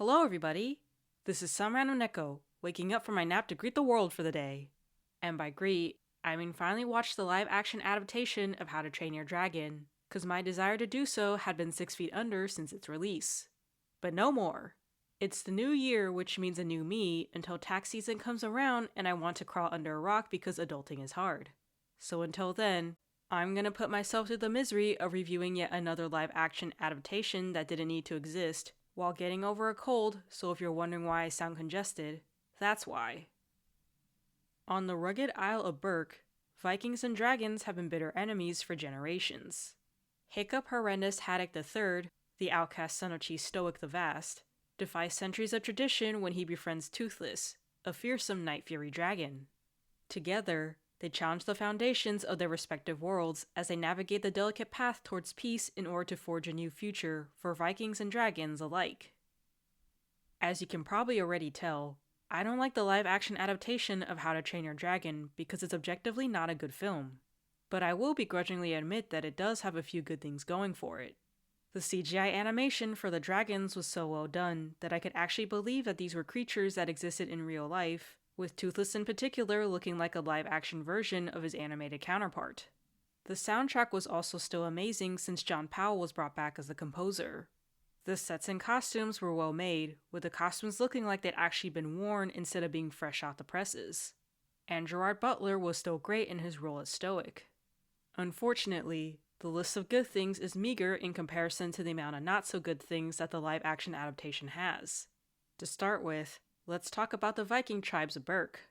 Hello, everybody. This is some random Neko, waking up from my nap to greet the world for the day. And by greet, I mean finally watch the live-action adaptation of How to Train Your Dragon, cause my desire to do so had been 6 feet under since its release. But no more. It's the new year, which means a new me, until tax season comes around and I want to crawl under a rock because adulting is hard. So until then, I'm gonna put myself through the misery of reviewing yet another live-action adaptation that didn't need to exist, while getting over a cold, so if you're wondering why I sound congested, that's why. On the rugged Isle of Berk, Vikings and dragons have been bitter enemies for generations. Hiccup Horrendous Haddock III, the outcast son of Chief Stoic the Vast, defies centuries of tradition when he befriends Toothless, a fearsome night fury dragon. Together, they challenge the foundations of their respective worlds as they navigate the delicate path towards peace in order to forge a new future for Vikings and dragons alike. As you can probably already tell, I don't like the live-action adaptation of How to Train Your Dragon because it's objectively not a good film. But I will begrudgingly admit that it does have a few good things going for it. The CGI animation for the dragons was so well done that I could actually believe that these were creatures that existed in real life, with Toothless in particular looking like a live-action version of his animated counterpart. The soundtrack was also still amazing since John Powell was brought back as the composer. The sets and costumes were well made, with the costumes looking like they'd actually been worn instead of being fresh out the presses. And Gerard Butler was still great in his role as Stoic. Unfortunately, the list of good things is meager in comparison to the amount of not-so-good things that the live-action adaptation has. To start with, let's talk about the Viking tribes of Berk.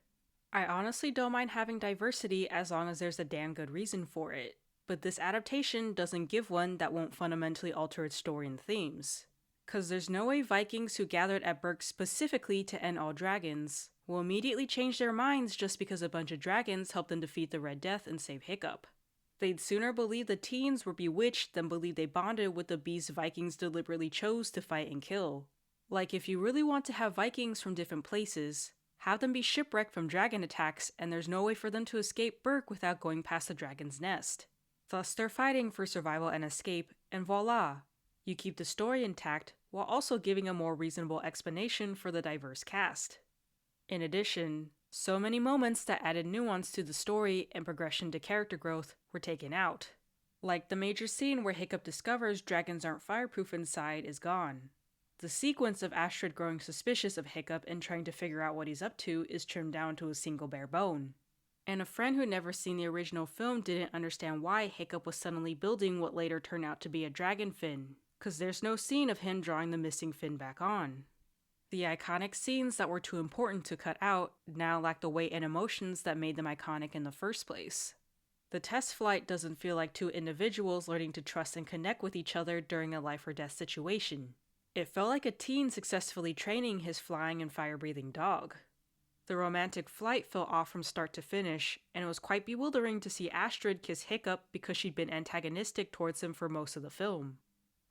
I honestly don't mind having diversity as long as there's a damn good reason for it, but this adaptation doesn't give one that won't fundamentally alter its story and themes. Cause there's no way Vikings who gathered at Berk specifically to end all dragons will immediately change their minds just because a bunch of dragons helped them defeat the Red Death and save Hiccup. They'd sooner believe the teens were bewitched than believe they bonded with the beasts Vikings deliberately chose to fight and kill. Like, if you really want to have Vikings from different places, have them be shipwrecked from dragon attacks and there's no way for them to escape Berk without going past the dragon's nest. Thus they're fighting for survival and escape, and voila! You keep the story intact while also giving a more reasonable explanation for the diverse cast. In addition, so many moments that added nuance to the story and progression to character growth were taken out. Like the major scene where Hiccup discovers dragons aren't fireproof inside is gone. The sequence of Astrid growing suspicious of Hiccup and trying to figure out what he's up to is trimmed down to a single bare bone. And a friend who'd never seen the original film didn't understand why Hiccup was suddenly building what later turned out to be a dragon fin, cause there's no scene of him drawing the missing fin back on. The iconic scenes that were too important to cut out now lack the weight and emotions that made them iconic in the first place. The test flight doesn't feel like two individuals learning to trust and connect with each other during a life or death situation. It felt like a teen successfully training his flying and fire-breathing dog. The romantic flight fell off from start to finish, and it was quite bewildering to see Astrid kiss Hiccup because she'd been antagonistic towards him for most of the film.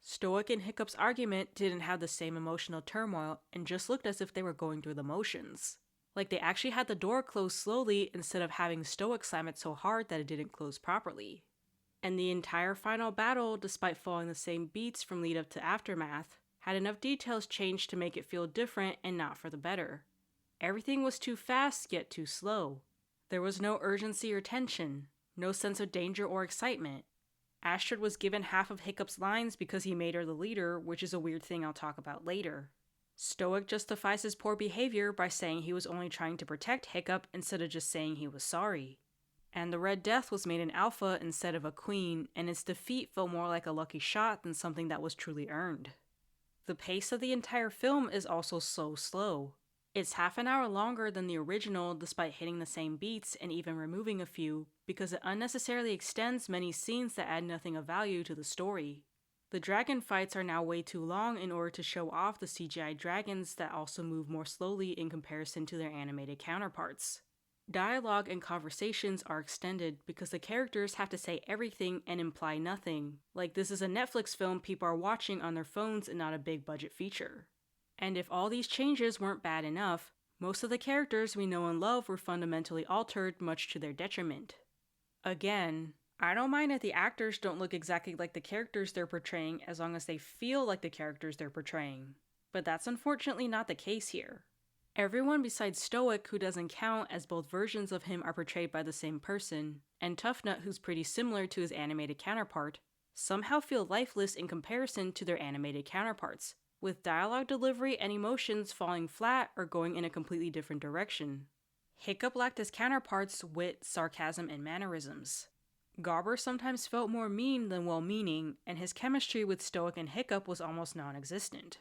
Stoic and Hiccup's argument didn't have the same emotional turmoil and just looked as if they were going through the motions. Like they actually had the door close slowly instead of having Stoic slam it so hard that it didn't close properly. And the entire final battle, despite following the same beats from lead up to aftermath, had enough details changed to make it feel different and not for the better. Everything was too fast yet too slow. There was no urgency or tension, no sense of danger or excitement. Astrid was given half of Hiccup's lines because he made her the leader, which is a weird thing I'll talk about later. Stoic justifies his poor behavior by saying he was only trying to protect Hiccup instead of just saying he was sorry. And the Red Death was made an alpha instead of a queen, and its defeat felt more like a lucky shot than something that was truly earned. The pace of the entire film is also so slow. It's half an hour longer than the original despite hitting the same beats and even removing a few, because it unnecessarily extends many scenes that add nothing of value to the story. The dragon fights are now way too long in order to show off the CGI dragons that also move more slowly in comparison to their animated counterparts. Dialogue and conversations are extended because the characters have to say everything and imply nothing, like this is a Netflix film people are watching on their phones and not a big budget feature. And if all these changes weren't bad enough, most of the characters we know and love were fundamentally altered, much to their detriment. Again, I don't mind if the actors don't look exactly like the characters they're portraying as long as they feel like the characters they're portraying. But that's unfortunately not the case here. Everyone besides Stoic, who doesn't count as both versions of him are portrayed by the same person, and Toughnut, who's pretty similar to his animated counterpart, somehow feel lifeless in comparison to their animated counterparts, with dialogue delivery and emotions falling flat or going in a completely different direction. Hiccup lacked his counterparts' wit, sarcasm, and mannerisms. Garber sometimes felt more mean than well-meaning, and his chemistry with Stoic and Hiccup was almost non-existent.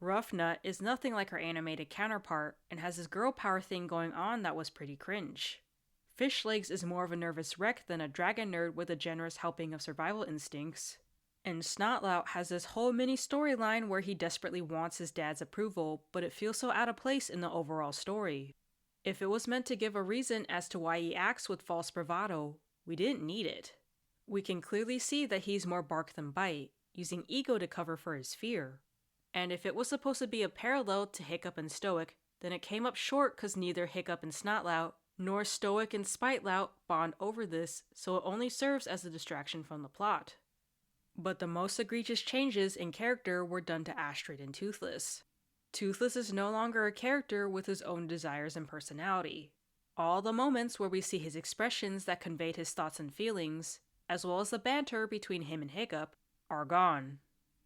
Roughnut is nothing like her animated counterpart, and has this girl power thing going on that was pretty cringe. Fishlegs is more of a nervous wreck than a dragon nerd with a generous helping of survival instincts. And Snotlout has this whole mini storyline where he desperately wants his dad's approval, but it feels so out of place in the overall story. If it was meant to give a reason as to why he acts with false bravado, we didn't need it. We can clearly see that he's more bark than bite, using ego to cover for his fear. And if it was supposed to be a parallel to Hiccup and Stoic, then it came up short because neither Hiccup and Snotlout nor Stoic and Spitelout bond over this, so it only serves as a distraction from the plot. But the most egregious changes in character were done to Astrid and Toothless. Toothless is no longer a character with his own desires and personality. All the moments where we see his expressions that conveyed his thoughts and feelings, as well as the banter between him and Hiccup, are gone.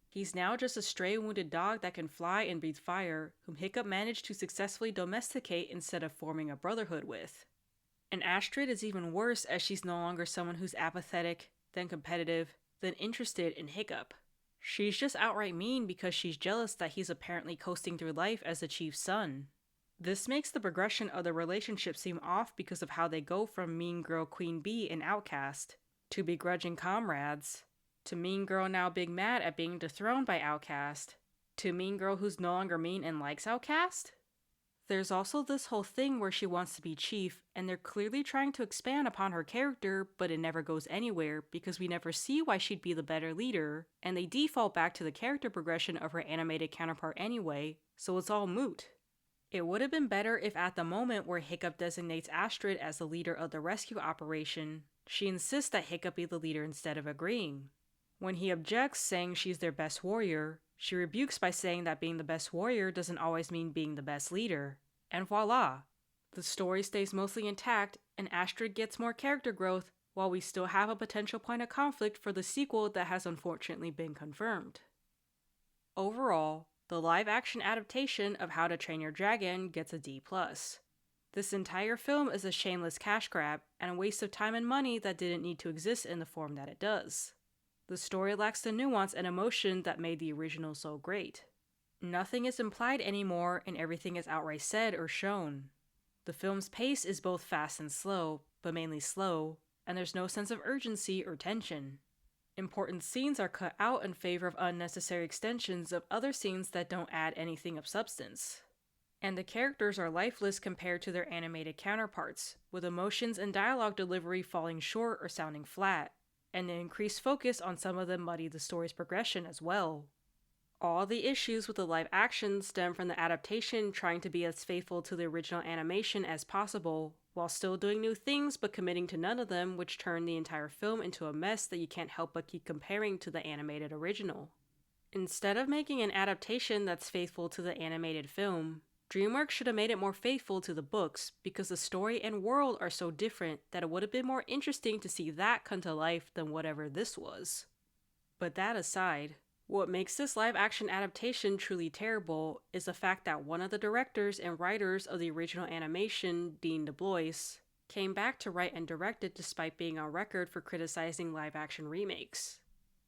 He's now just a stray wounded dog that can fly and breathe fire, whom Hiccup managed to successfully domesticate instead of forming a brotherhood with. And Astrid is even worse, as she's no longer someone who's apathetic, then competitive, then interested in Hiccup. She's just outright mean because she's jealous that he's apparently coasting through life as the chief's son. This makes the progression of the relationship seem off because of how they go from mean girl queen bee and outcast, to begrudging comrades, to mean girl now big mad at being dethroned by outcast, to mean girl who's no longer mean and likes outcast? There's also this whole thing where she wants to be chief, and they're clearly trying to expand upon her character, but it never goes anywhere because we never see why she'd be the better leader, and they default back to the character progression of her animated counterpart anyway, so it's all moot. It would have been better if at the moment where Hiccup designates Astrid as the leader of the rescue operation, she insists that Hiccup be the leader instead of agreeing. When he objects, saying she's their best warrior, she rebukes by saying that being the best warrior doesn't always mean being the best leader. And voila! The story stays mostly intact, and Astrid gets more character growth, while we still have a potential point of conflict for the sequel that has unfortunately been confirmed. Overall, the live-action adaptation of How to Train Your Dragon gets a D+. This entire film is a shameless cash grab, and a waste of time and money that didn't need to exist in the form that it does. The story lacks the nuance and emotion that made the original so great. Nothing is implied anymore, and everything is outright said or shown. The film's pace is both fast and slow, but mainly slow, and there's no sense of urgency or tension. Important scenes are cut out in favor of unnecessary extensions of other scenes that don't add anything of substance. And the characters are lifeless compared to their animated counterparts, with emotions and dialogue delivery falling short or sounding flat, and an increased focus on some of them muddy the story's progression as well. All the issues with the live action stem from the adaptation trying to be as faithful to the original animation as possible, while still doing new things but committing to none of them, which turned the entire film into a mess that you can't help but keep comparing to the animated original. Instead of making an adaptation that's faithful to the animated film, DreamWorks should have made it more faithful to the books, because the story and world are so different that it would have been more interesting to see that come to life than whatever this was. But that aside, what makes this live-action adaptation truly terrible is the fact that one of the directors and writers of the original animation, Dean DeBlois, came back to write and direct it despite being on record for criticizing live-action remakes.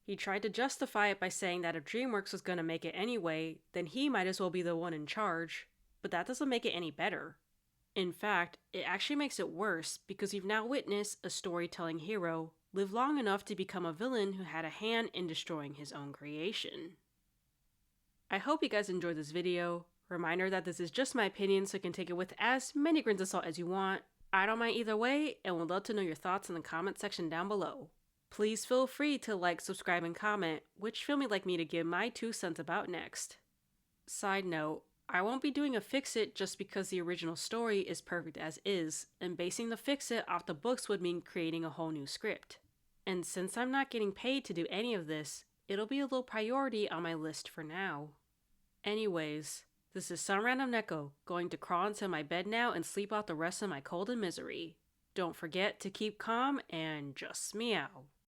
He tried to justify it by saying that if DreamWorks was going to make it anyway, then he might as well be the one in charge, but that doesn't make it any better. In fact, it actually makes it worse because you've now witnessed a storytelling hero live long enough to become a villain who had a hand in destroying his own creation. I hope you guys enjoyed this video. Reminder that this is just my opinion, so you can take it with as many grains of salt as you want. I don't mind either way, and would love to know your thoughts in the comment section down below. Please feel free to like, subscribe, and comment which film you'd like me to give my 2 cents about next. Side note, I won't be doing a fix-it just because the original story is perfect as is, and basing the fix-it off the books would mean creating a whole new script. And since I'm not getting paid to do any of this, it'll be a low priority on my list for now. Anyways, this is some random Neko going to crawl into my bed now and sleep out the rest of my cold and misery. Don't forget to keep calm and just meow.